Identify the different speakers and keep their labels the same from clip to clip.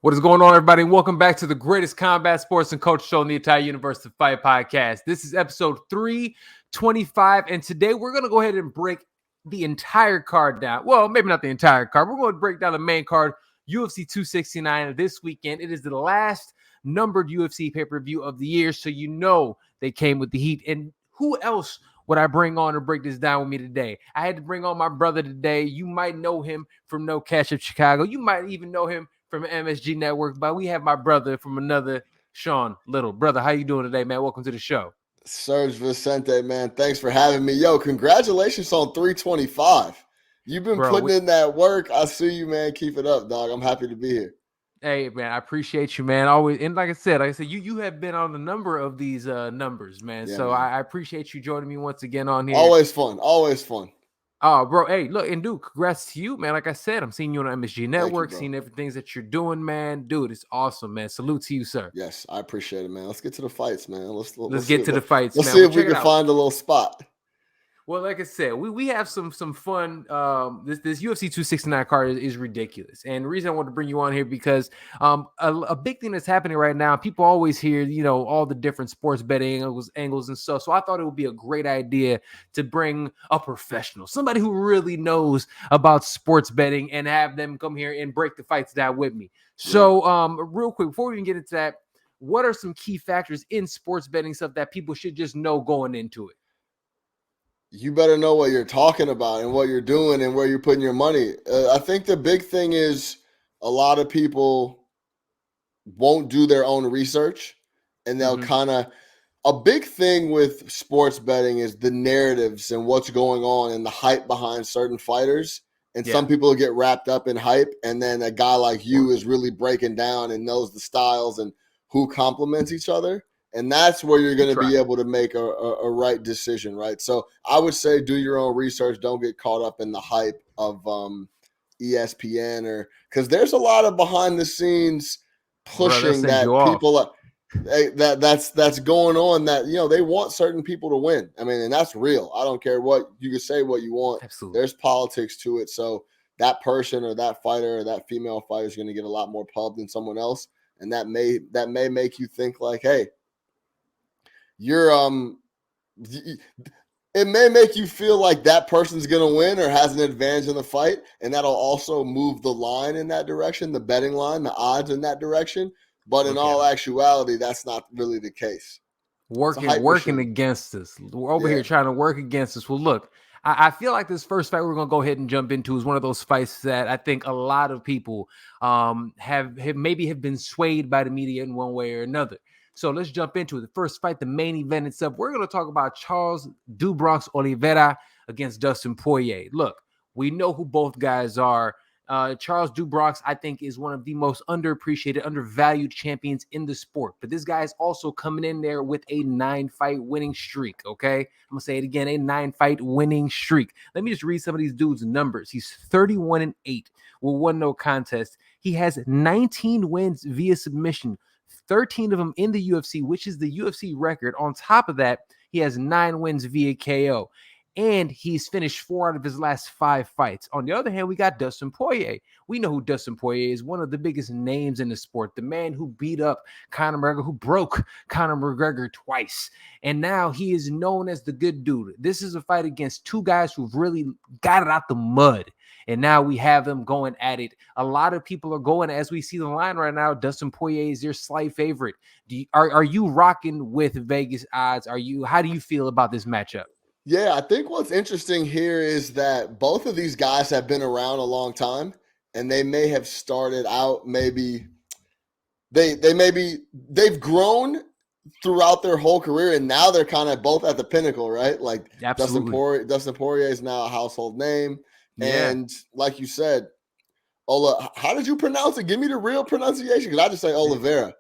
Speaker 1: What is going on, everybody? Welcome back to the greatest combat sports and culture show in the entire universe, of Fight Podcast. This is episode 325, and today we're going to go ahead and break the entire card down. Well, maybe not the entire card. We're going to break down the main card, UFC 269 this weekend. It is the last numbered UFC pay-per-view of the year, so you know they came with the heat. And who else would I bring on to break this down with me today? I had to bring on my brother today. You might know him from No Cash Up Chicago. You might even know him from MSG Network, but we have my brother from another, Sean Little. Brother, how you doing today, man? Welcome to the show.
Speaker 2: SERG Vicente, man. Thanks for having me. Yo, congratulations on 325. You've been putting in that work. I see you, man. Keep it up, dog. I'm happy to be here.
Speaker 1: Hey, man, I appreciate you, man. Always, and like I said, you have been on a number of these numbers, man. Yeah, so man. I appreciate you joining me once again on here.
Speaker 2: Always fun. Always fun.
Speaker 1: Oh, bro. Hey, look, and dude, congrats to you, man. Like I said, I'm seeing you on MSG Network, seeing everything that you're doing, man. Dude, it's awesome, man. Salute to you, sir.
Speaker 2: Yes, I appreciate it, man. Let's get to the fights, man.
Speaker 1: Let's get to the fights,
Speaker 2: man.
Speaker 1: Let's
Speaker 2: see if we can find a little spot.
Speaker 1: Well, like I said, we have some fun. This UFC 269 card is ridiculous, and the reason I want to bring you on here because a big thing that's happening right now. People always hear all the different sports betting angles and stuff. So I thought it would be a great idea to bring a professional, somebody who really knows about sports betting, and have them come here and break the fights down with me. So real quick before we even get into that, what are some key factors in sports betting stuff that people should just know going into it?
Speaker 2: You better know what you're talking about and what you're doing and where you're putting your money. I think the big thing is a lot of people won't do their own research, and they'll a big thing with sports betting is the narratives and what's going on and the hype behind certain fighters. And some people get wrapped up in hype, and then a guy like you is really breaking down and knows the styles and who complements each other. And that's where you're going to be able to make a right decision, right? So I would say do your own research. Don't get caught up in the hype of ESPN, or because there's a lot of behind the scenes pushing that people that's going on, that they want certain people to win. I mean, and that's real. I don't care what you can say, what you want.
Speaker 1: Absolutely.
Speaker 2: There's politics to it. So that person or that fighter or that female fighter is going to get a lot more pub than someone else, and that may make you think like, hey, it may make you feel like that person's going to win or has an advantage in the fight, and that'll also move the line in that direction, the betting line, the odds in that direction. But in all actuality, that's not really the case.
Speaker 1: Working against us. We're over here trying to work against us. Well, look, I feel like this first fight we're going to go ahead and jump into is one of those fights that I think a lot of people have been swayed by the media in one way or another. So let's jump into it. The first fight, the main event itself, we're going to talk about Charles "Do Bronx" Oliveira against Dustin Poirier. Look, we know who both guys are. Charles "Do Bronx", I think, is one of the most underappreciated, undervalued champions in the sport. But this guy is also coming in there with a 9-fight winning streak, okay? I'm going to say it again, a 9-fight winning streak. Let me just read some of these dudes' numbers. He's 31-8 with 1 no contest. He has 19 wins via submission, 13 of them in the UFC, which is the UFC record. On top of that, he has 9 wins via KO, and he's finished 4 out of his last 5 fights. On the other hand, we got Dustin Poirier. We know who Dustin Poirier is, one of the biggest names in the sport, the man who beat up Conor McGregor, who broke Conor McGregor twice, and now he is known as the good dude. This is a fight against 2 guys who've really got it out the mud, and now we have them going at it. A lot of people are going, as we see the line right now, Dustin Poirier is your slight favorite. Are you rocking with Vegas odds? How do you feel about this matchup?
Speaker 2: Yeah, I think what's interesting here is that both of these guys have been around a long time, and they may have started out they've grown throughout their whole career, and now they're kind of both at the pinnacle, right? Like Dustin Poirier is now a household name. Yeah. And like you said, how did you pronounce it? Give me the real pronunciation, because I just say Oliveira.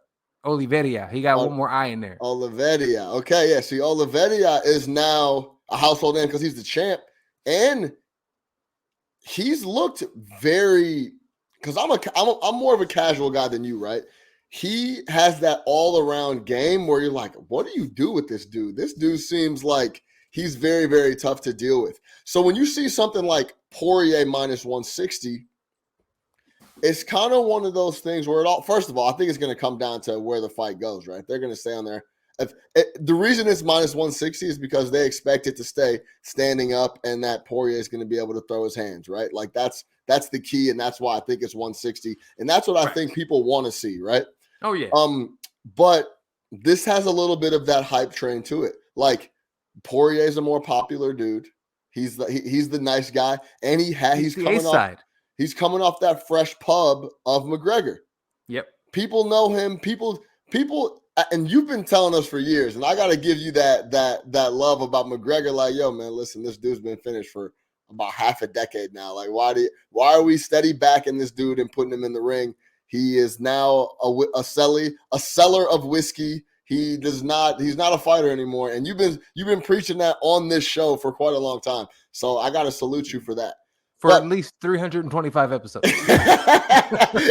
Speaker 1: Oliveira. He got one more I in there.
Speaker 2: Oliveira. Okay, yeah. See, Oliveira is now a household name because he's the champ, and he's looked very. Because I'm more of a casual guy than you, right? He has that all around game where you're like, what do you do with this dude? This dude seems like he's very, very tough to deal with. So when you see something like Poirier minus 160, it's kind of one of those things where first of all, I think it's going to come down to where the fight goes, right? They're going to stay on there. The reason it's minus 160 is because they expect it to stay standing up and that Poirier is going to be able to throw his hands, right? Like that's the key, and that's why I think it's 160. And that's what I think people want to see, right?
Speaker 1: Oh, yeah.
Speaker 2: But this has a little bit of that hype train to it. Like Poirier is a more popular dude. He's the nice guy, and he's coming off. He's coming off that fresh pub of McGregor.
Speaker 1: Yep.
Speaker 2: People know him. People, and you've been telling us for years, and I got to give you that love about McGregor. Like, yo, man, listen, this dude's been finished for about half a decade now. Like, why are we steady backing this dude and putting him in the ring? He is now a seller of whiskey. He's not a fighter anymore. And you've been preaching that on this show for quite a long time. So I got to salute you for that.
Speaker 1: For at least 325 episodes.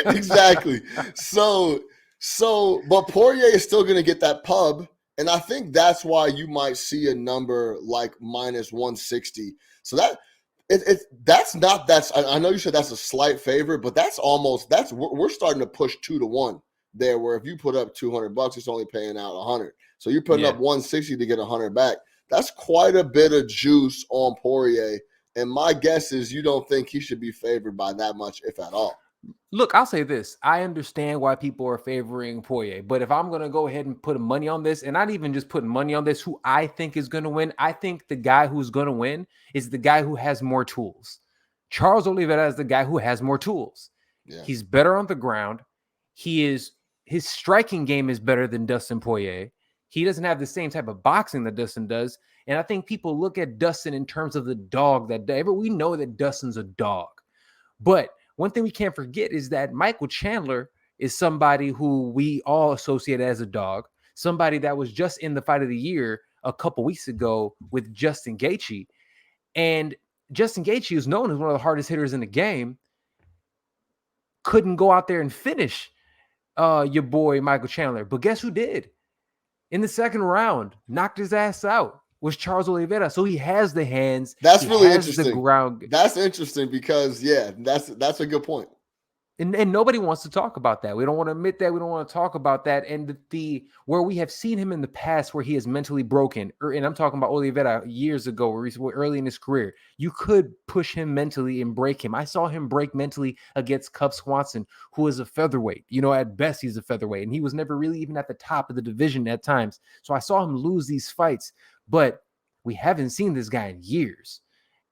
Speaker 2: Exactly. But Poirier is still going to get that pub. And I think that's why you might see a number like minus 160. So I know you said that's a slight favorite, but we're starting to push 2-1 there, where if you put up $200, it's only paying out 100. So you're putting up 160 to get 100 back. That's quite a bit of juice on Poirier. And my guess is you don't think he should be favored by that much, if at all.
Speaker 1: Look, I'll say this. I understand why people are favoring Poirier, but if I'm going to go ahead and put money on this, and not even just putting money on this, who I think is going to win, I think the guy who's going to win is the guy who has more tools. Charles Oliveira is the guy who has more tools. Yeah. He's better on the ground. His striking game is better than Dustin Poirier. He doesn't have the same type of boxing that Dustin does. And I think people look at Dustin in terms of the dog we know that Dustin's a dog. But one thing we can't forget is that Michael Chandler is somebody who we all associate as a dog, somebody that was just in the fight of the year a couple weeks ago with Justin Gaethje. And Justin Gaethje is known as one of the hardest hitters in the game. Couldn't go out there and finish your boy Michael Chandler. But guess who did? In the second round, knocked his ass out. Was Charles Oliveira. So he has the hands.
Speaker 2: That's really interesting.
Speaker 1: The ground.
Speaker 2: That's interesting because, that's a good point.
Speaker 1: And nobody wants to talk about that. We don't want to admit that. We don't want to talk about that. And where we have seen him in the past where he is mentally broken, and I'm talking about Oliveira years ago, early in his career, you could push him mentally and break him. I saw him break mentally against Cub Swanson, who is a featherweight. At best, he's a featherweight. And he was never really even at the top of the division at times. So I saw him lose these fights. But we haven't seen this guy in years.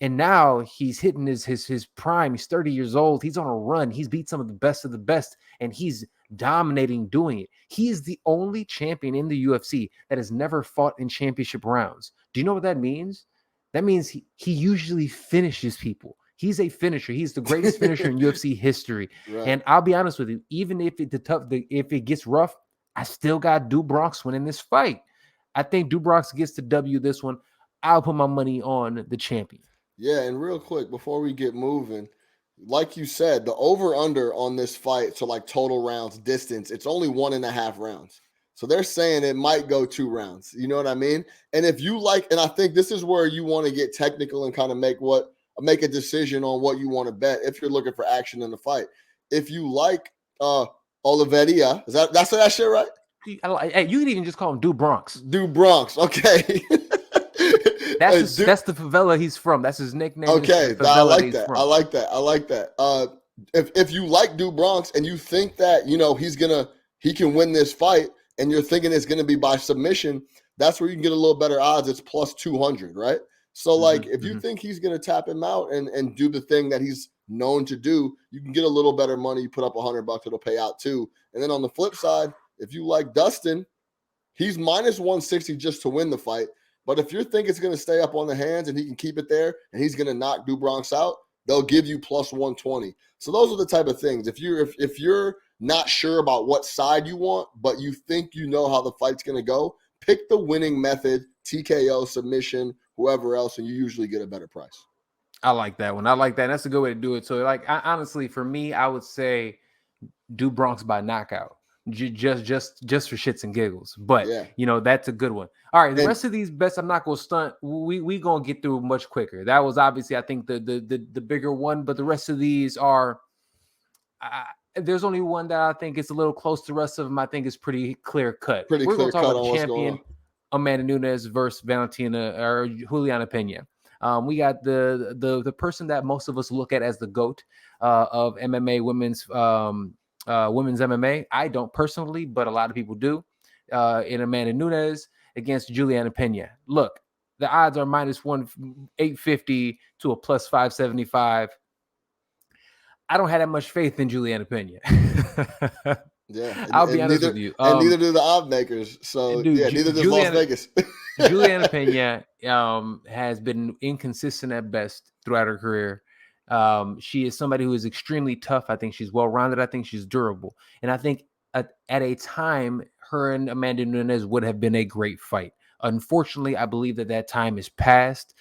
Speaker 1: And now he's hitting his prime. He's 30 years old. He's on a run. He's beat some of the best, and he's dominating doing it. He is the only champion in the UFC that has never fought in championship rounds. Do you know what that means? That means he usually finishes people. He's a finisher. He's the greatest finisher in UFC history. Right. And I'll be honest with you, even if it gets rough, I still got Do Bronx winning this fight. I think Do Bronx gets to W this one. I'll put my money on the champion.
Speaker 2: Yeah, and real quick, before we get moving, like you said, the over-under on this fight, so like total rounds, distance, it's only 1.5 rounds. So they're saying it might go 2 rounds. You know what I mean? And if you and I think this is where you want to get technical and kind of make a decision on what you want to bet if you're looking for action in the fight. If you like Oliveira, that's that shit, right?
Speaker 1: Hey, you can even just call him Do Bronx.
Speaker 2: Do Bronx, okay.
Speaker 1: That's the favela he's from. That's his nickname.
Speaker 2: Okay, I like that. If you like Do Bronx and you think that he can win this fight, and you're thinking it's gonna be by submission, that's where you can get a little better odds. It's plus 200, right? So if you think he's gonna tap him out and do the thing that he's known to do, you can get a little better money. You put up $100, it'll pay out too. And then on the flip side, if you like Dustin, he's minus 160 just to win the fight. But if you think it's going to stay up on the hands and he can keep it there and he's going to knock Do Bronx out, they'll give you plus 120. So those are the type of things. If you're not sure about what side you want, but you think you know how the fight's going to go, pick the winning method, TKO, submission, whoever else, and you usually get a better price.
Speaker 1: I like that one. I like that. That's a good way to do it. So honestly, for me, I would say Do Bronx by knockout. Just for shits and giggles, but that's a good one. All right, the rest of these bets I'm not gonna stunt. We gonna get through much quicker. That was obviously I think the bigger one, but the rest of these are there's only one that I think is a little close. The rest of them, I think, is pretty clear cut.
Speaker 2: Pretty
Speaker 1: We're going
Speaker 2: clear
Speaker 1: to talk
Speaker 2: cut
Speaker 1: about
Speaker 2: on
Speaker 1: the
Speaker 2: what's going on.
Speaker 1: champion, Amanda Nunes versus Valentina or Juliana Pena. We got the person that most of us look at as the GOAT of MMA women's MMA. I don't personally, but a lot of people do. In Amanda Nunes against Juliana Pena. Look, the odds are -850 to a +575. I don't have that much faith in Juliana Pena.
Speaker 2: Yeah,
Speaker 1: I'll be honest with you.
Speaker 2: Neither do the odd makers. So
Speaker 1: Dude,
Speaker 2: yeah, neither does Las Vegas.
Speaker 1: Juliana Pena has been inconsistent at best throughout her career. She is somebody who is extremely tough. I think she's well-rounded. I think she's durable. And I think at a time, her and Amanda Nunes would have been a great fight. Unfortunately, I believe that time is past.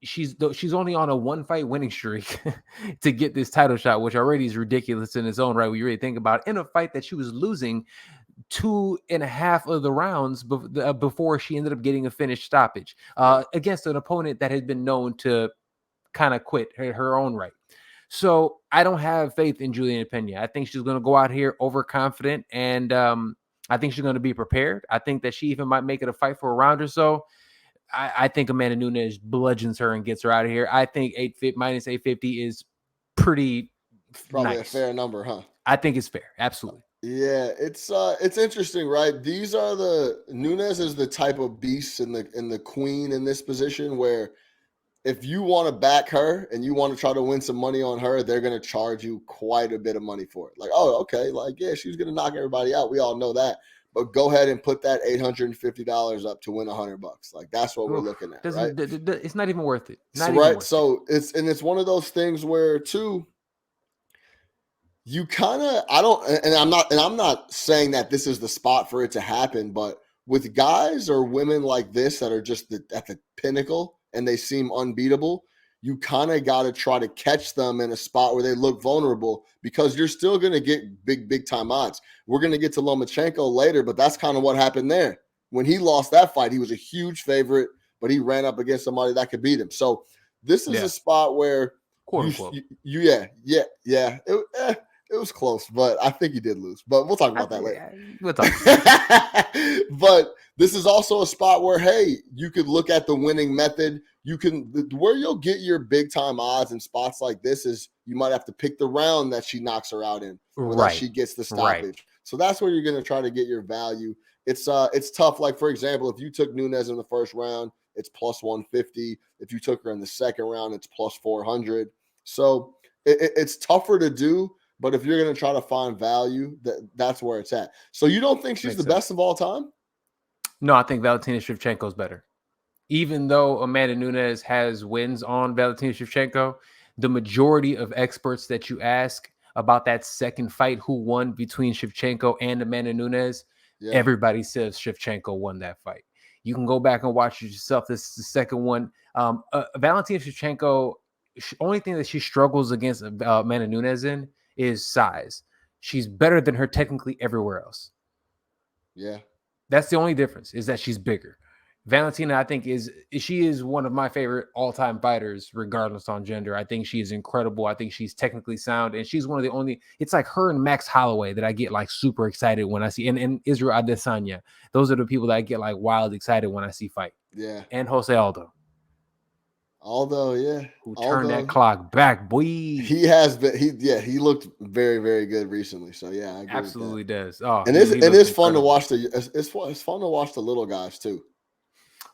Speaker 1: She's only on a 1-fight winning streak to get this title shot, which already is ridiculous in its own right. When you really think about it, in a fight that she was losing 2.5 of the rounds before she ended up getting a finished stoppage against an opponent that had been known to kind of quit her own right. So I don't have faith in Juliana Pena. I think she's going to go out here overconfident, and I think she's going to be prepared. I think that she even might make it a fight for a round or so. I think Amanda Nunes bludgeons her and gets her out of here. I think -850 is pretty
Speaker 2: probably
Speaker 1: nice.
Speaker 2: a fair number, huh?
Speaker 1: I think it's fair. Absolutely.
Speaker 2: Yeah, it's interesting, right? These are Nunes is the type of beast and the queen in this position where if you want to back her and you want to try to win some money on her, they're going to charge you quite a bit of money for it. Like, oh, okay, like yeah, she's going to knock everybody out. We all know that. But go ahead and put that $850 up to win $100. Like that's what we're looking at, right?
Speaker 1: It's not even worth it.
Speaker 2: So it's one of those things where too, you kind of I'm not saying that this is the spot for it to happen, but with guys or women like this that are just at the pinnacle and they seem unbeatable, you kind of got to try to catch them in a spot where they look vulnerable because you're still going to get big time odds. We're going to get to Lomachenko later, but that's kind of what happened there. When he lost that fight, he was a huge favorite, but he ran up against somebody that could beat him. So this is a spot where it was close, but I think he did lose. But we'll talk about that later.
Speaker 1: We'll talk.
Speaker 2: But this is also a spot where, hey, you could look at the winning method. Where you'll get your big time odds in spots like this is you might have to pick the round that she knocks her out in, or that she gets the stoppage. Right. So that's where you're going to try to get your value. It's tough. Like for example, if you took Nunes in the first round, it's +150. If you took her in the second round, it's +400. So it's tougher to do. But if you're going to try to find value, that's where it's at. So you don't think she's the best of all time?
Speaker 1: No, I think Valentina Shevchenko is better. Even though Amanda Nunes has wins on Valentina Shevchenko, the majority of experts that you ask about that second fight, who won between Shevchenko and Amanda Nunes, everybody says Shevchenko won that fight. You can go back and watch it yourself. This is the second one. Valentina Shevchenko, only thing that she struggles against Amanda Nunes in is size. She's better than her technically everywhere else.
Speaker 2: Yeah.
Speaker 1: That's the only difference, is that she's bigger. Valentina, I think, is one of my favorite all-time fighters, regardless on gender. I think she is incredible. I think she's technically sound, and she's one of the only. It's like her and Max Holloway that I get like super excited when I see, and Israel Adesanya. Those are the people that I get like wild excited when I see fight.
Speaker 2: Yeah.
Speaker 1: And Jose Aldo.
Speaker 2: Who
Speaker 1: turned that clock back, boy.
Speaker 2: He has been. He looked very, very good recently. So yeah, I agree.
Speaker 1: Absolutely does. Oh,
Speaker 2: and it's fun to watch it's fun to watch the little guys too.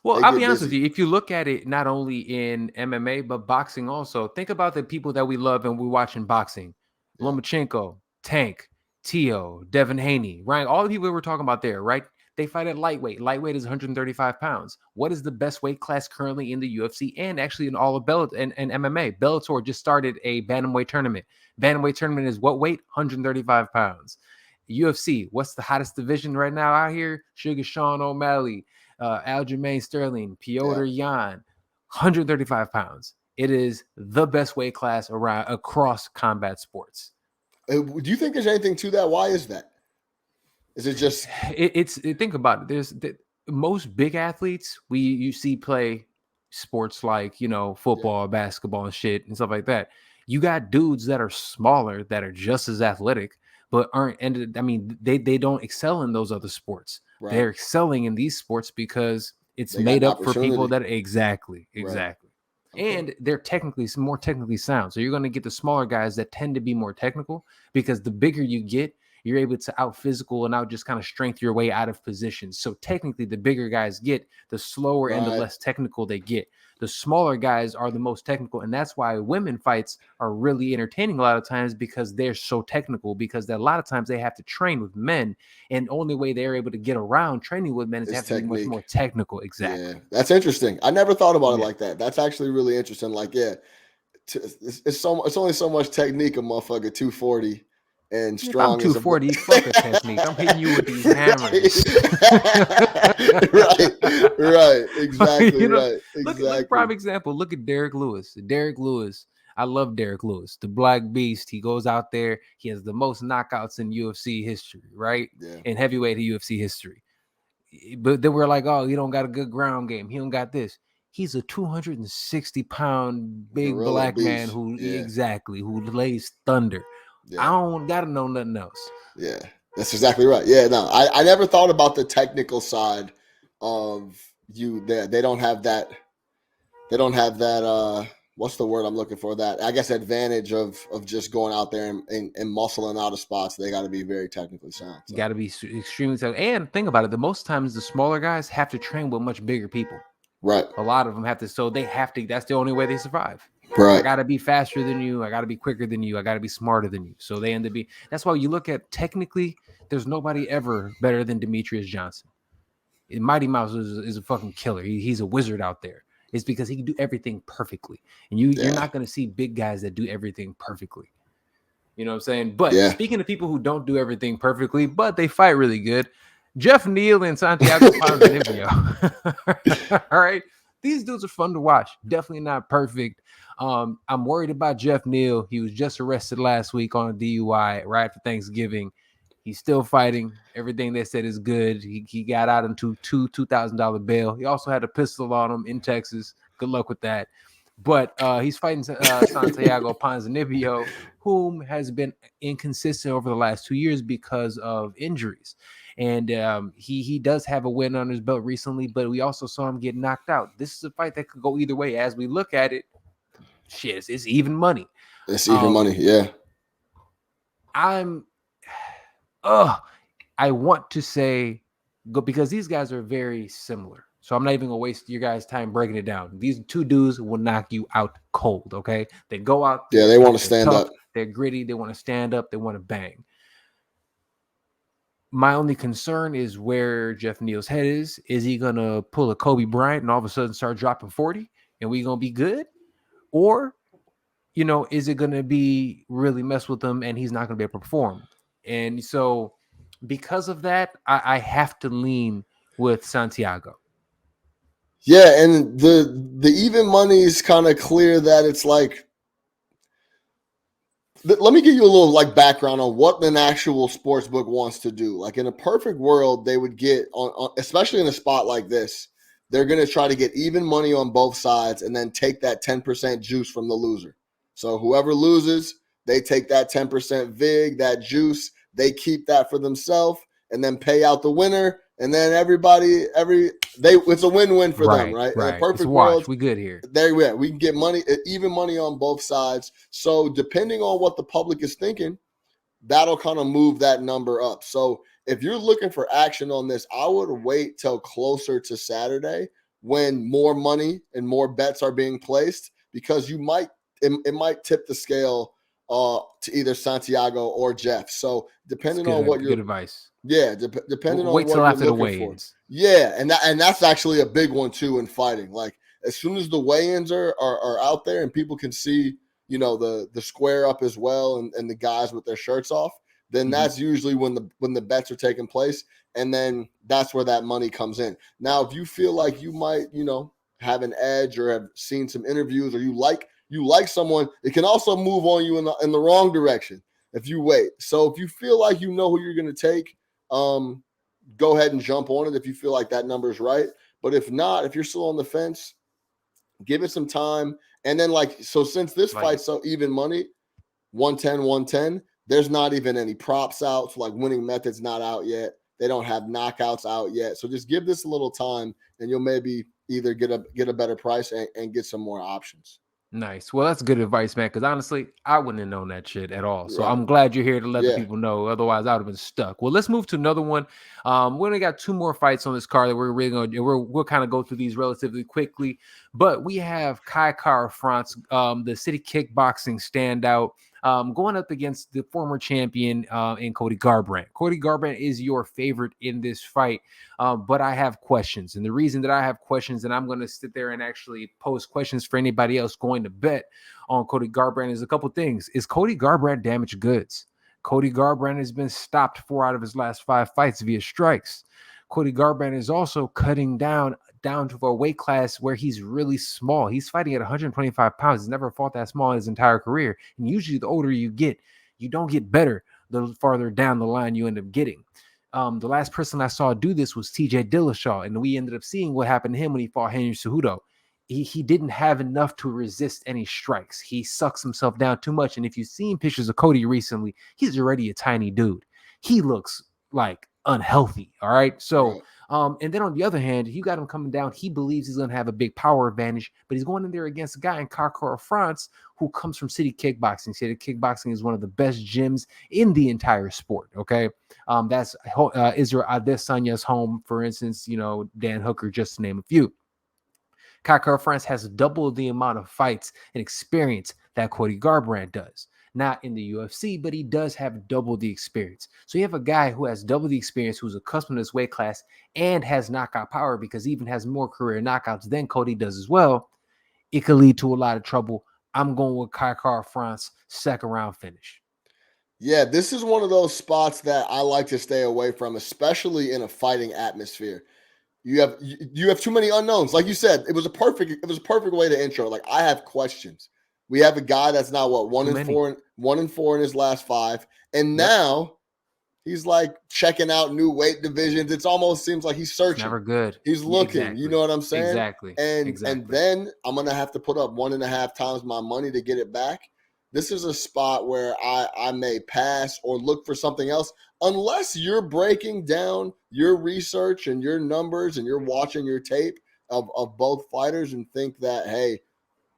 Speaker 1: Well, I'll be honest with you. If you look at it, not only in MMA but boxing also, think about the people that we love and we watch in boxing: Lomachenko, Tank, Tio, Devin Haney, Ryan. All the people we were talking about there, right? They fight at lightweight. Lightweight is 135 pounds. What is the best weight class currently in the UFC and actually in all of Bellator and MMA? Bellator just started a bantamweight tournament. Bantamweight tournament is what weight? 135 pounds. UFC, what's the hottest division right now out here? Sugar Sean O'Malley, Aljamain Sterling, Piotr Jan, 135 pounds. It is the best weight class across combat sports.
Speaker 2: Do you think there's anything to that? Why is that? Is it just
Speaker 1: think about it. There's most big athletes you see play sports like, football, basketball and shit and stuff like that. You got dudes that are smaller that are just as athletic, but aren't ended. I mean, they don't excel in those other sports.
Speaker 2: Right.
Speaker 1: They're excelling in these sports because it's
Speaker 2: They got
Speaker 1: made
Speaker 2: an
Speaker 1: up for people
Speaker 2: opportunity.
Speaker 1: that exactly.
Speaker 2: Right. Okay.
Speaker 1: And they're technically more technically sound. So you're going to get the smaller guys that tend to be more technical because the bigger you get, you're able to out physical and out just kind of strength your way out of positions. So technically, the bigger guys get, the slower and the
Speaker 2: Right.
Speaker 1: less technical they get. The smaller guys are the most technical, and that's why women fights are really entertaining a lot of times because they're so technical. Because a lot of times they have to train with men, and the only way they're able to get around training with men is
Speaker 2: It's
Speaker 1: have to be much more
Speaker 2: technique.
Speaker 1: technical. Exactly.
Speaker 2: Yeah, that's interesting. I never thought about it
Speaker 1: Yeah.
Speaker 2: like that. That's actually really interesting. Like, yeah, it's only so much technique a motherfucker 240 and
Speaker 1: If I'm
Speaker 2: strong as a
Speaker 1: 240, fuck a technique. I'm hitting you with these hammers.
Speaker 2: right, exactly, right,
Speaker 1: Look, prime
Speaker 2: exactly.
Speaker 1: example. Look at Derek Lewis. Derek Lewis. I love Derek Lewis, the Black Beast. He goes out there. He has the most knockouts in UFC history, right?
Speaker 2: Yeah,
Speaker 1: In heavyweight UFC history. But then we're like, oh, he don't got a good ground game. He don't got this. He's a 260-pound big
Speaker 2: gorilla
Speaker 1: black man
Speaker 2: beast.
Speaker 1: who
Speaker 2: Yeah,
Speaker 1: who lays thunder. I
Speaker 2: yeah,
Speaker 1: don't gotta know nothing else.
Speaker 2: yeah. That's exactly right. Yeah, no, I never thought about the technical side of you. They don't have that. They don't have that. What's the word I'm looking for? That, I guess, advantage of just going out there and muscling out of spots. They got to be very technically sound. So.
Speaker 1: Got to be extremely tough. And think about it, the most times the smaller guys have to train with much bigger people.
Speaker 2: Right.
Speaker 1: A lot of them have to, so they have to. That's the only way they survive. I
Speaker 2: Right.
Speaker 1: got to be faster than you. I got to be quicker than you. I got to be smarter than you. So they end up being. That's why you look at technically, there's nobody ever better than Demetrius Johnson. Mighty Mouse is a fucking killer. He's a wizard out there. It's because he can do everything perfectly, and you're not going to see big guys that do everything perfectly. You know what I'm saying? But speaking of people who don't do everything perfectly, but they fight really good, Jeff Neal and Santiago Ponzinibbio. All right. These dudes are fun to watch. Definitely not perfect. I'm worried about Jeff Neal. He was just arrested last week on a DUI right after Thanksgiving. He's still fighting. Everything they said is good. He got out into $2,000 bail. He also had a pistol on him in Texas. Good luck with that. But he's fighting Santiago Ponzinibbio, whom has been inconsistent over the last 2 years because of injuries. And he does have a win on his belt recently, but we also saw him get knocked out. This is a fight that could go either way. As we look at it, shit, it's even money.
Speaker 2: It's even money, yeah.
Speaker 1: I want to say, because these guys are very similar. So I'm not even gonna waste your guys' time breaking it down. These two dudes will knock you out cold. Okay, they go out there.
Speaker 2: Yeah, they want to stand
Speaker 1: tough,
Speaker 2: up.
Speaker 1: They're gritty. They want to stand up. They want to bang. My only concern is where Jeff Neal's head is. Is he gonna pull a Kobe Bryant and all of a sudden start dropping 40, and we gonna be good, or is it gonna be really mess with him and he's not gonna be able to perform? And so, because of that, I have to lean with Santiago.
Speaker 2: Yeah, and the even money is kind of clear that it's like, let me give you a little like background on what an actual sports book wants to do. Like, in a perfect world, they would get on especially in a spot like this, they're going to try to get even money on both sides and then take that 10% juice from the loser. So whoever loses, they take that 10% vig, that juice, they keep that for themselves and then pay out the winner. And then it's a win-win for them, right? In a perfect world,
Speaker 1: we good here.
Speaker 2: There we can get money, even money on both sides. So depending on what the public is thinking, that'll kind of move that number up. So if you're looking for action on this, I would wait till closer to Saturday when more money and more bets are being placed, because it might tip the scale to either Santiago or Jeff. So depending on what
Speaker 1: good advice.
Speaker 2: Yeah, depending on
Speaker 1: wait
Speaker 2: what
Speaker 1: till
Speaker 2: you're
Speaker 1: after the
Speaker 2: looking for.
Speaker 1: weigh-ins.
Speaker 2: Yeah, and that's actually a big one too in fighting. Like, as soon as the weigh-ins are out there and people can see, the square up as well, and the guys with their shirts off, then that's usually when the bets are taking place, and then that's where that money comes in. Now, if you feel like you might, have an edge or have seen some interviews, or you like someone, it can also move on you in the wrong direction if you wait. So if you feel like you know who you're going to take, go ahead and jump on it if you feel like that number is right. But if not, if you're still on the fence, give it some time And then so since this
Speaker 1: Like
Speaker 2: fight's so even money, 110, there's not even any props out. So winning methods not out yet. They don't have knockouts out yet. So just give this a little time and you'll maybe either get a better price and get some more options.
Speaker 1: Nice. Well, that's good advice, man. Because honestly, I wouldn't have known that shit at all. So
Speaker 2: Right.
Speaker 1: I'm glad you're here to let the
Speaker 2: Yeah.
Speaker 1: people know. Otherwise, I would have been stuck. Well, let's move to another one. We only got 2 more fights on this card that we're really going to. We'll kind of go through these relatively quickly. But we have Kai Kara France, the city kickboxing standout, going up against the former champion in Cody Garbrandt. Cody Garbrandt is your favorite in this fight, but I have questions. And the reason that I have questions, and I'm going to sit there and actually post questions for anybody else going to bet on Cody Garbrandt, is a couple things. Is Cody Garbrandt damaged goods? Cody Garbrandt has been stopped 4 out of his last 5 fights via strikes. Cody Garbrandt is also cutting down to a weight class where he's really small. He's fighting at 125 pounds. He's never fought that small in his entire career. And usually the older you get, you don't get better the farther down the line you end up getting. The last person I saw do this was TJ Dillashaw, and we ended up seeing what happened to him when he fought Henry Cejudo. He didn't have enough to resist any strikes. He sucks himself down too much. And if you've seen pictures of Cody recently, he's already a tiny dude. He looks like unhealthy. All right. So, and then on the other hand, you got him coming down. He believes he's going to have a big power advantage, but he's going in there against a guy in Kai Kara France who comes from City Kickboxing. City Kickboxing is one of the best gyms in the entire sport. Okay. That's Israel Adesanya's home, for instance, Dan Hooker, just to name a few. Kai Kara France has double the amount of fights and experience that Cody Garbrandt does. Not in the UFC, but he does have double the experience. So you have a guy who has double the experience, who's accustomed to this weight class and has knockout power because he even has more career knockouts than Cody does as well. It could lead to a lot of trouble. I'm going with Kai Kara France, second round finish.
Speaker 2: Yeah, this is one of those spots that I like to stay away from, especially in a fighting atmosphere. You have too many unknowns. Like you said, it was a perfect way to intro. Like, I have questions. We have a guy that's now 1-4 in his last 5, and now he's like checking out new weight divisions. It almost seems like he's searching.
Speaker 1: It's never good.
Speaker 2: He's looking.
Speaker 1: Exactly.
Speaker 2: You know what I'm saying?
Speaker 1: Exactly.
Speaker 2: And then I'm gonna have to put up 1.5 times my money to get it back. This is a spot where I may pass or look for something else, unless you're breaking down your research and your numbers and you're watching your tape of both fighters and think that, hey,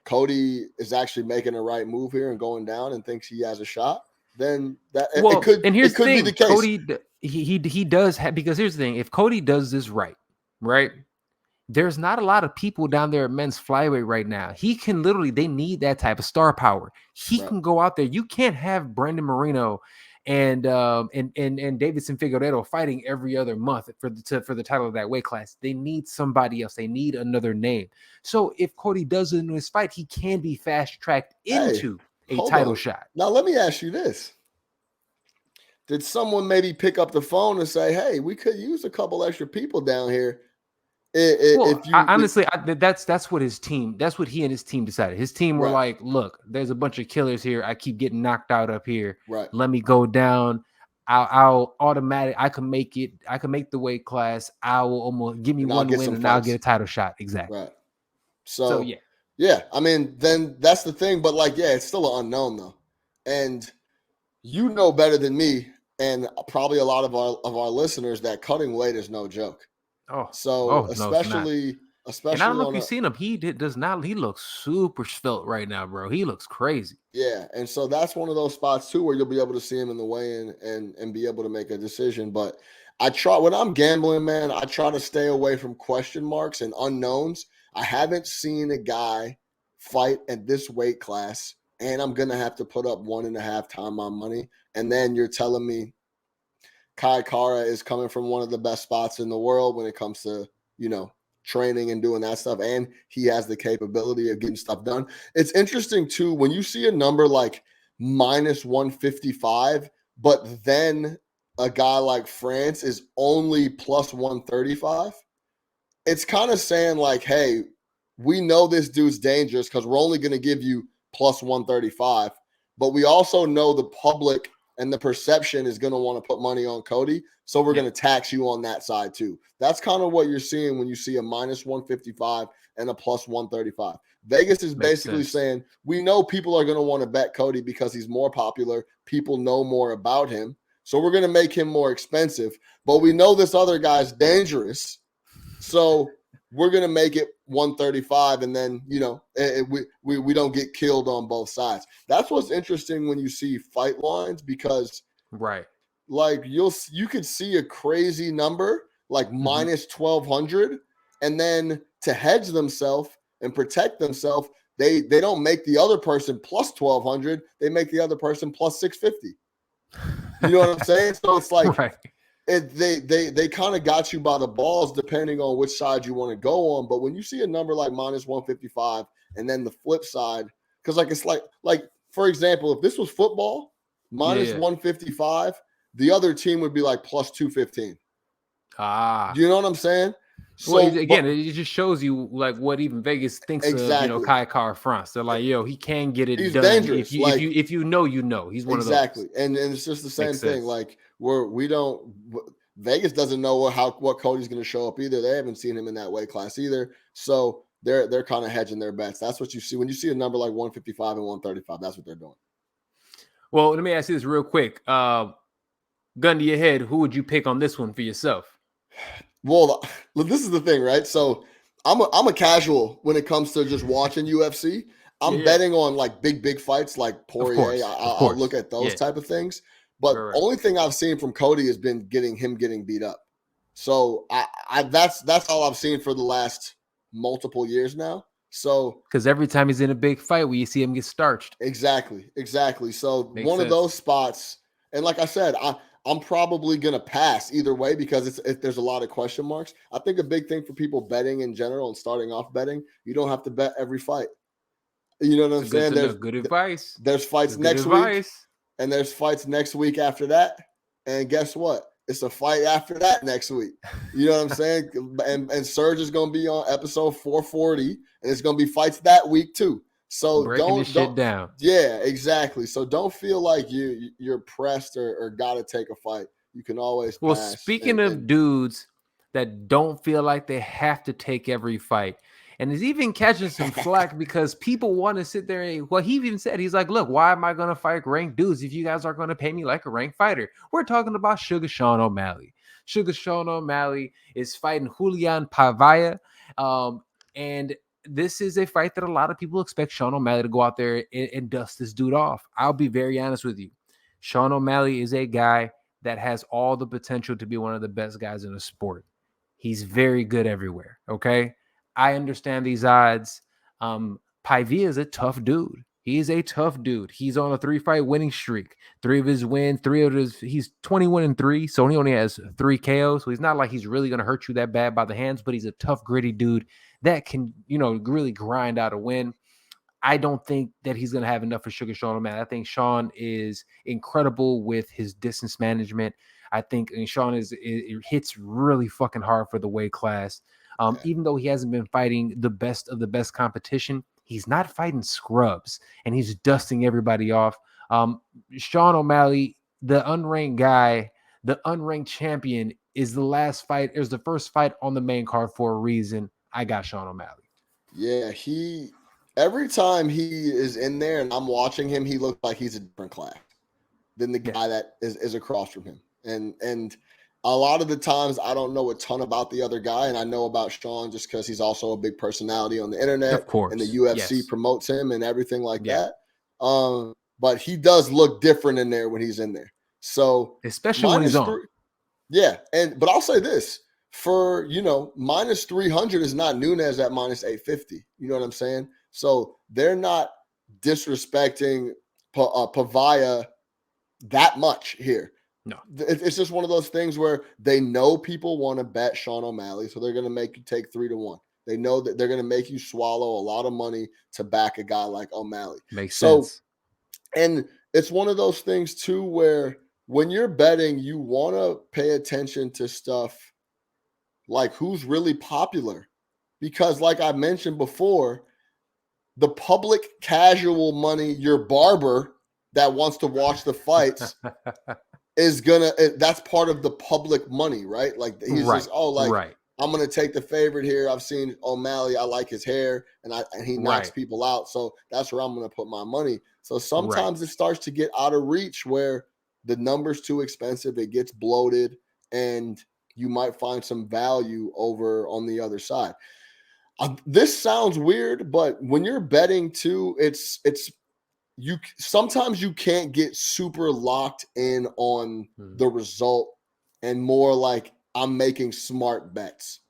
Speaker 2: Cody is actually making the right move here and going down and thinks he has a shot. Then it could be the case.
Speaker 1: Cody, he does have, because here's the thing: if Cody does this right, there's not a lot of people down there at men's flyweight right now. He can literally, they need that type of star power. He can go out there. You can't have Brandon Moreno and Davidson Figueiredo fighting every other month for the title of that weight class. They need somebody else. They need another name. So if Cody does it in this fight, he can be fast tracked into a title shot.
Speaker 2: Now let me ask you this: did someone maybe pick up the phone and say, "Hey, we could use a couple extra people down here"?
Speaker 1: Honestly, that's what his team. That's what he and his team decided. His team were like, "Look, there's a bunch of killers here. I keep getting knocked out up here.
Speaker 2: Right.
Speaker 1: Let me go down. I'll automatic. I can make it. I can make the weight class. I will almost give me one win and I'll get a title shot. Exactly.
Speaker 2: Right. So yeah. I mean, then that's the thing. But it's still an unknown though, and you know better than me, and probably a lot of our listeners, that cutting weight is no joke. Especially,
Speaker 1: and I don't know if you've seen him. He does not. He looks super svelte right now, bro. He looks crazy.
Speaker 2: Yeah, and so that's one of those spots too where you'll be able to see him in the weigh-in and be able to make a decision. But when I'm gambling, man, I try to stay away from question marks and unknowns. I haven't seen a guy fight at this weight class, and I'm gonna have to put up 1.5 times my money. And then you're telling me Kai Kara is coming from one of the best spots in the world when it comes to, training and doing that stuff. And he has the capability of getting stuff done. It's interesting too, when you see a number like -155, but then a guy like France is only +135. It's kind of saying like, hey, we know this dude's dangerous because we're only going to give you +135, but we also know the public and the perception is going to want to put money on Cody. So we're going to tax you on that side too. That's kind of what you're seeing when you see a minus 155 and a plus 135. Vegas is basically saying, we know people are going to want to bet Cody because he's more popular. People know more about him. So we're going to make him more expensive. But we know this other guy's dangerous. So we're going to make it 135, and then, we don't get killed on both sides. That's what's interesting when you see fight lines, because like you could see a crazy number like minus 1,200, and then to hedge themselves and protect themselves, they don't make the other person plus 1,200. They make the other person plus 650. You know what I'm saying? So it's like they kind of got you by the balls depending on which side you want to go on. But when you see a number like minus 155 and then the flip side, because it's like for example, if this was football, minus 155, the other team would be like plus 215. Do you know what I'm saying?
Speaker 1: So again, it just shows you like what even Vegas thinks of, Kai Kara-France. They're like, he can get it done.
Speaker 2: Dangerous.
Speaker 1: If you know, He's one of those.
Speaker 2: Exactly. And it's just the same thing. Like Vegas doesn't know what Cody's going to show up either. They haven't seen him in that weight class either. So they're kind of hedging their bets. That's what you see when you see a number like 155 and 135. That's what they're doing.
Speaker 1: Well, let me ask you this real quick. Gun to your head, who would you pick on this one for yourself?
Speaker 2: Well, this is the thing, right? So I'm a casual when it comes to just watching UFC. I'm betting on like big fights like Poirier. I'll look at those type of things. But only thing I've seen from Cody has been getting beat up. So that's all I've seen for the last multiple years now. So
Speaker 1: because every time he's in a big fight, you see him get starched. Exactly.
Speaker 2: So one of those spots, and like I said, I'm probably going to pass either way because there's a lot of question marks. I think a big thing for people betting in general and starting off betting, you don't have to bet every fight. You know what I'm saying?
Speaker 1: There's good advice.
Speaker 2: There's fights next week, and there's fights next week after that. And guess what? It's a fight after that next week. You know what I'm saying? And SERG is going to be on episode 440, and it's going to be fights that week too. So
Speaker 1: breaking this shit down.
Speaker 2: Yeah, exactly. So don't feel like you're pressed or got to take a fight. You can always pass.
Speaker 1: Well, speaking of dudes that don't feel like they have to take every fight, and he's even catching some flack because people want to sit there. He even said, he's like, look, why am I going to fight ranked dudes if you guys aren't going to pay me like a ranked fighter? We're talking about Sugar Sean O'Malley. Sugar Sean O'Malley is fighting Julian Pavaya. And this is a fight that a lot of people expect Sean O'Malley to go out there and dust this dude off. I'll be very honest with you. Sean O'Malley is a guy that has all the potential to be one of the best guys in the sport. He's very good everywhere, okay? I understand these odds. Pavia is a tough dude. He's a tough dude. He's on a 3-fight winning streak. 3 of his wins, he's 21-3, so he only has 3 KOs. So he's not like he's really going to hurt you that bad by the hands, but he's a tough, gritty dude that can, really grind out a win. I don't think that he's going to have enough for Sugar Sean O'Malley. I think Sean is incredible with his distance management. I think Sean it hits really fucking hard for the weight class. Even though he hasn't been fighting the best of the best competition, he's not fighting scrubs, and he's dusting everybody off. Sean O'Malley, the unranked guy, the unranked champion, is the first fight on the main card for a reason. I got Sean O'Malley.
Speaker 2: Yeah, every time he is in there and I'm watching him, he looks like he's a different class than the guy that is across from him. And a lot of the times I don't know a ton about the other guy, and I know about Sean just because he's also a big personality on the internet.
Speaker 1: Of course.
Speaker 2: And the UFC promotes him and everything like that. But he does look different in there when he's in there. So
Speaker 1: especially when he's on.
Speaker 2: But I'll say this. For, minus 300 is not Nunes at minus 850. You know what I'm saying? So they're not disrespecting Pavaya that much here.
Speaker 1: No.
Speaker 2: It's just one of those things where they know people want to bet Sean O'Malley, so they're going to make you take 3-1. They know that they're going to make you swallow a lot of money to back a guy like O'Malley.
Speaker 1: Makes sense.
Speaker 2: And it's one of those things, too, where when you're betting, you want to pay attention to stuff like who's really popular. Because like I mentioned before, the public casual money, your barber, that wants to watch the fights that's part of the public money, right? Like he's
Speaker 1: Right,
Speaker 2: just, oh, like
Speaker 1: right,
Speaker 2: I'm gonna take the favorite here. I've seen O'Malley, I like his hair, and he knocks
Speaker 1: right,
Speaker 2: people out, so that's where I'm gonna put my money. So
Speaker 1: right.
Speaker 2: sometimes it starts to get out of reach where the number's too expensive, it gets bloated, and you might find some value over on the other side. This sounds weird, but when you're betting too, it's you sometimes you can't get super locked in on
Speaker 1: Mm.
Speaker 2: the result and more like I'm making smart bets.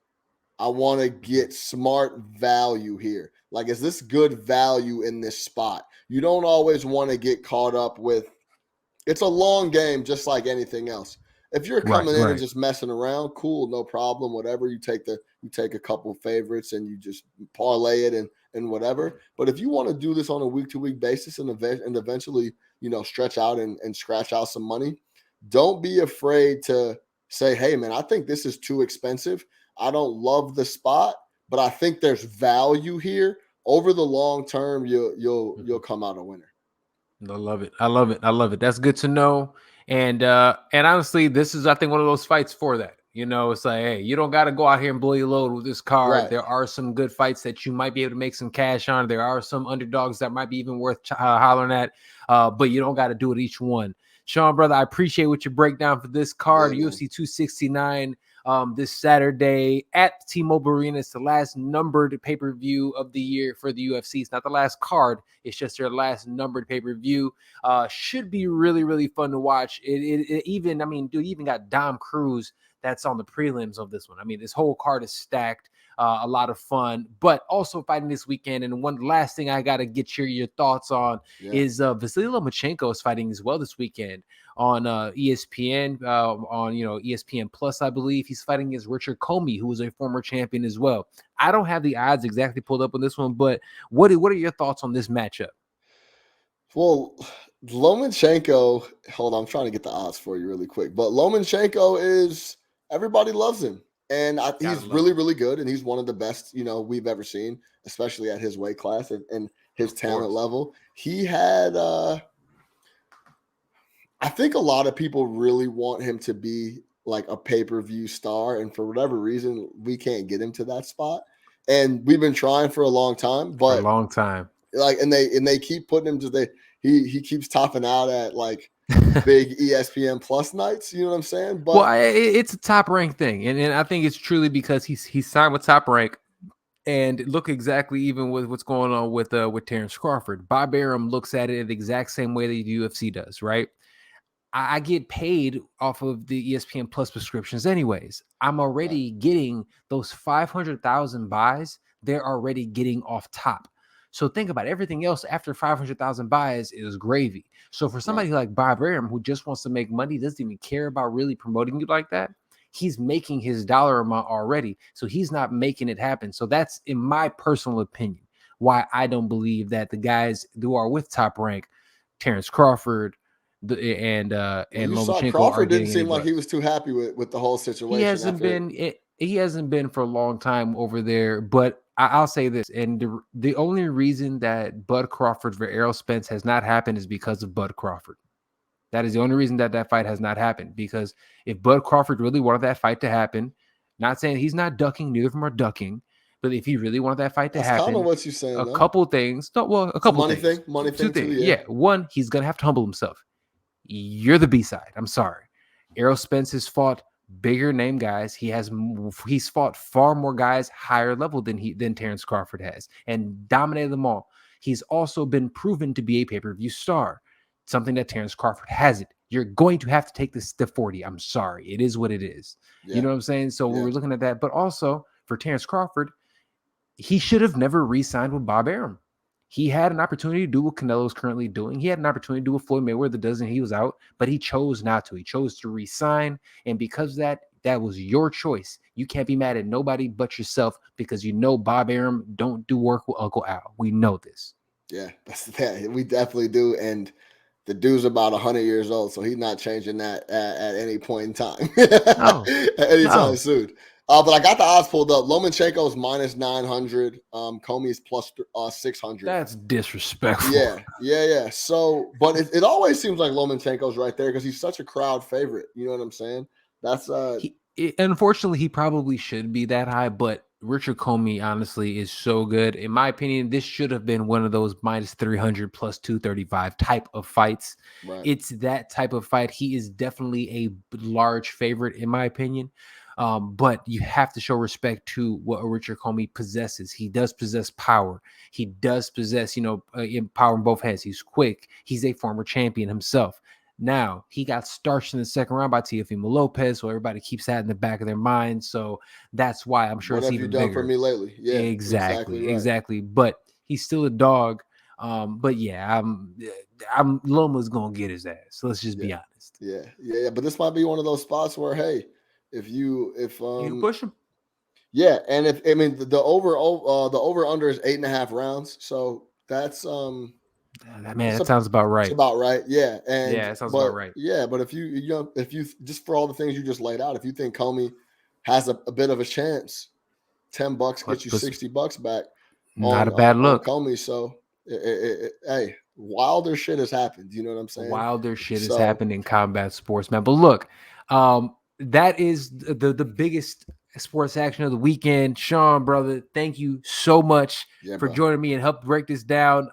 Speaker 2: I want to
Speaker 1: Mhm.
Speaker 2: get smart value here. Like, is this good value in this spot? You don't always want to get caught up with it's a long game, just like anything else. If you're
Speaker 1: Right,
Speaker 2: coming in and
Speaker 1: right.
Speaker 2: just messing around, cool, no problem. Whatever, you take a couple favorites and you just parlay it and whatever. But if you want to do this on a week to week basis and eventually, stretch out and scratch out some money, don't be afraid to say, hey man, I think this is too expensive. I don't love the spot, but I think there's value here. Over the long term, you'll
Speaker 1: Mhm.
Speaker 2: come out a winner.
Speaker 1: I love it. I love it. I love it. That's good to know. And honestly, this is I think one of those fights for that. It's like, hey, you don't got to go out here and blow your load with this card.
Speaker 2: Right.
Speaker 1: There are some good fights that you might be able to make some cash on. There are some underdogs that might be even worth hollering at, but you don't got to do it each one. Sean, brother, I appreciate what you break down for this card,
Speaker 2: Yeah, man.
Speaker 1: UFC 269. This Saturday at T-Mobile Arena. It's the last numbered pay-per-view of the year for the UFC. It's not the last card. It's just their last numbered pay-per-view. Should be really, really fun to watch. It even, I mean, dude, you even got Dom Cruz that's on the prelims of this one. I mean, this whole card is stacked. A lot of fun, but also fighting this weekend. And one last thing I got to get your thoughts on
Speaker 2: Yeah.
Speaker 1: is Vasily Lomachenko is fighting as well this weekend on ESPN, on ESPN Plus, I believe. He's fighting against Richard Comey, who is a former champion as well. I don't have the odds exactly pulled up on this one, but what are your thoughts on this matchup?
Speaker 2: Well, Lomachenko, hold on, I'm trying to get the odds for you really quick. But Lomachenko is everybody loves him. And
Speaker 1: Gotta
Speaker 2: he's
Speaker 1: love
Speaker 2: really,
Speaker 1: it.
Speaker 2: really good. And he's one of the best, we've ever seen, especially at his weight class and his
Speaker 1: Of
Speaker 2: talent
Speaker 1: course.
Speaker 2: level. He had I think a lot of people really want him to be like a pay-per-view star. And for whatever reason, we can't get him to that spot. And we've been trying for a long time,
Speaker 1: For a
Speaker 2: but
Speaker 1: long time.
Speaker 2: like and they keep putting him to he keeps topping out at like big ESPN Plus nights. You know what I'm saying?
Speaker 1: Well,
Speaker 2: But
Speaker 1: it's a top rank thing, and I think it's truly because he's signed with Top Rank, and look exactly even with what's going on with Terrence Crawford. Bob Arum looks at it the exact same way that the UFC does, right? I get paid off of the ESPN Plus prescriptions, anyways. I'm
Speaker 2: right,
Speaker 1: already getting those 500,000 buys. They're already getting off top. So think about it. Everything else after 500,000 buys is gravy. So for
Speaker 2: right,
Speaker 1: somebody like Bob Arum who just wants to make money, doesn't even care about really promoting you like that, he's making his dollar amount already. So he's not making it happen. So that's, in my personal opinion, why I don't believe that the guys who are with Top Rank, Terrence Crawford,
Speaker 2: well,
Speaker 1: and
Speaker 2: you saw
Speaker 1: Lomachenko are
Speaker 2: Crawford didn't
Speaker 1: getting any
Speaker 2: seem like he was
Speaker 1: buzz.
Speaker 2: too happy with the whole situation after.
Speaker 1: He hasn't been for a long time over there, but I'll say this, and the only reason that Bud Crawford for Errol Spence has not happened is because of Bud Crawford. That is the only reason that fight has not happened, because if Bud Crawford really wanted that fight to happen, not saying he's not ducking, neither of them are ducking, but if he really wanted that fight to
Speaker 2: That's kind of
Speaker 1: happen,
Speaker 2: what you're saying
Speaker 1: a
Speaker 2: though.
Speaker 1: couple things, no, well, a
Speaker 2: It's a
Speaker 1: couple things,
Speaker 2: money
Speaker 1: two
Speaker 2: thing too.
Speaker 1: things.
Speaker 2: Yeah,
Speaker 1: Yeah, one, he's gonna have to humble himself. You're the B side. I'm sorry. Errol Spence has fought bigger name guys. He's fought far more guys higher level than Terrence Crawford has, and dominated them all. He's also been proven to be a pay-per-view star, something that Terrence Crawford hasn't. You're going to have to take this to 40. I'm sorry. It is what it is. You
Speaker 2: yeah,
Speaker 1: know what I'm saying? So
Speaker 2: yeah.
Speaker 1: we're looking at that. But also for Terrence Crawford, he should have never re-signed with Bob Arum. He had an opportunity to do what Canelo's currently doing. He had an opportunity to do what Floyd Mayweather does, and he was out, but he chose not to. He chose to resign, and because of that, that was your choice. You can't be mad at nobody but yourself, because you know Bob Arum don't do work with Uncle Al. We know this.
Speaker 2: Yeah, that's that. We definitely do. And the dude's about 100 years old, so he's not changing that at any point in time,
Speaker 1: No,
Speaker 2: at any time
Speaker 1: no.
Speaker 2: soon. But I got the odds pulled up. Lomachenko's minus 900. Comey's plus 600.
Speaker 1: That's disrespectful.
Speaker 2: Yeah. So, but it always seems like Lomachenko's right there because he's such a crowd favorite. You know what I'm saying? That's
Speaker 1: unfortunately, he probably should be that high, but Richard Comey honestly is so good. In my opinion, this should have been one of those minus 300 plus 235 type of fights.
Speaker 2: right.
Speaker 1: It's that type of fight. He is definitely a large favorite in my opinion. But you have to show respect to what Richard Comey possesses. He does possess power. He does possess, power in both hands. He's quick. He's a former champion himself. Now, he got starched in the second round by Teofimo Lopez, so everybody keeps that in the back of their mind. So that's why I'm sure
Speaker 2: what
Speaker 1: it's
Speaker 2: have
Speaker 1: even
Speaker 2: you done
Speaker 1: bigger.
Speaker 2: for me lately? Yeah,
Speaker 1: exactly. But he's still a dog. But yeah, I'm Loma's gonna get his ass. So let's just be honest.
Speaker 2: Yeah. But this might be one of those spots where, hey, if
Speaker 1: you push him.
Speaker 2: Yeah, and the over under is 8.5 rounds, so that's
Speaker 1: that sounds about right.
Speaker 2: It's about right, yeah, and
Speaker 1: it sounds about right.
Speaker 2: Yeah, but if you just for all the things you just laid out, if you think Comey has a bit of a chance, $10 gets you $60 back.
Speaker 1: Not a bad look,
Speaker 2: Comey. So hey, wilder shit has happened. You know what I'm saying?
Speaker 1: Wilder shit has happened in combat sports, man. But look, that is the biggest sports action of the weekend. Sean, brother, thank you so much for joining me and help break this down.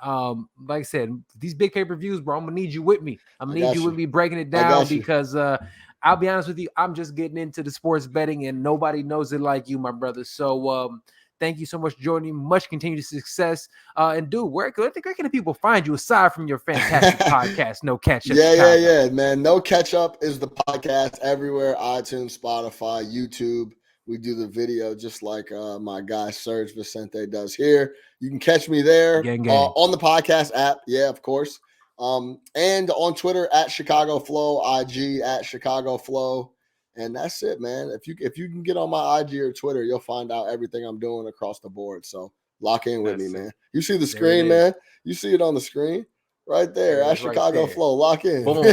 Speaker 1: Like I said, these big pay-per-views, bro, I'm gonna need you with me. I'm gonna need you with me breaking it down because I'll be honest with you, I'm just getting into the sports betting and nobody knows it like you, my brother. So thank you so much for joining me. Much continued success. And dude, where can the people find you aside from your fantastic podcast, No Catch Up?
Speaker 2: Yeah, man. No Catch Up is the podcast everywhere: iTunes, Spotify, YouTube. We do the video just like my guy SERG Vicente does here. You can catch me there on the podcast app. Yeah, of course. And on Twitter at Chicago Flow, IG at Chicago Flow. And that's it, man. If you can get on my IG or Twitter, you'll find out everything I'm doing across the board. So lock in with me, man. You see the screen, man. You see it on the screen right there at Chicago Flow. Lock in.
Speaker 1: Boom.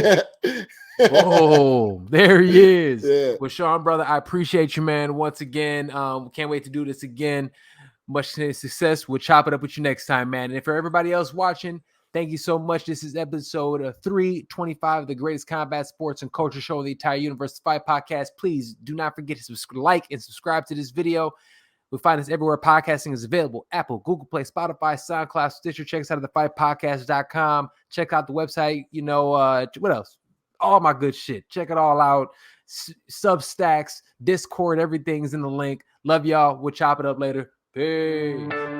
Speaker 1: Boom. There he is. Yeah. Well, Sean, brother, I appreciate you, man. Once again, can't wait to do this again. Much success. We'll chop it up with you next time, man. And for everybody else watching, thank you so much. This is episode 325 of the greatest combat sports and culture show in the entire universe, Fight Podcast. Please do not forget to like and subscribe to this video. You'll find us everywhere podcasting is available: Apple, Google Play, Spotify, SoundCloud, Stitcher. Check us out at thefightpodcast.com. Check out the website. What else? All my good shit. Check it all out. Substacks, Discord, everything's in the link. Love y'all. We'll chop it up later. Peace.